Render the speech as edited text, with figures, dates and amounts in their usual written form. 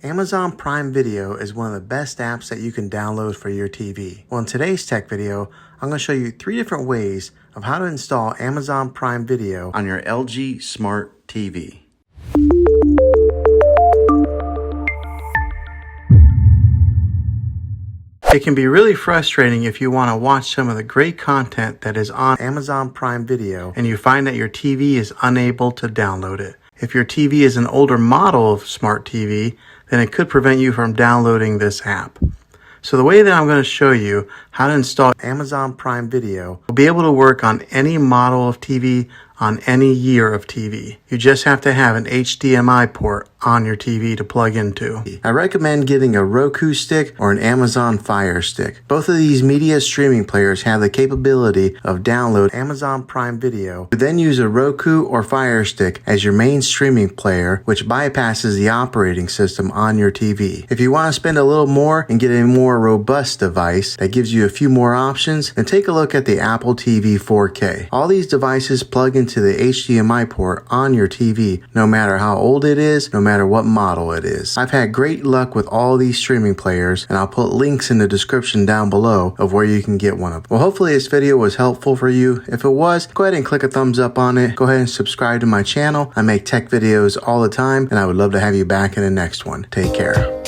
Amazon Prime Video is one of the best apps that you can download for your TV. Well, in today's tech video, I'm going to show you 3 different ways of how to install Amazon Prime Video on your LG Smart TV. It can be really frustrating if you want to watch some of the great content that is on Amazon Prime Video and you find that your TV is unable to download it. If your TV is an older model of smart TV, then it could prevent you from downloading this app. So the way that I'm going to show you how to install Amazon Prime Video will be able to work on any model of TV, on any year of TV. You just have to have an HDMI port on your TV to plug into. I recommend getting a Roku stick or an Amazon Fire Stick. Both of these media streaming players have the capability of download Amazon Prime Video. You then use a Roku or Fire Stick as your main streaming player, which bypasses the operating system on your TV. If you want to spend a little more and get a more robust device that gives you a few more options, then take a look at the Apple TV 4K. All these devices plug into the HDMI port on your TV, no matter how old it is, no matter what model it is. I've had great luck with all these streaming players, and I'll put links in the description down below of where you can get one of them. Well, hopefully this video was helpful for you. If it was, go ahead and click a thumbs up on it. Go ahead and subscribe to my channel. I make tech videos all the time, and I would love to have you back in the next one. Take care.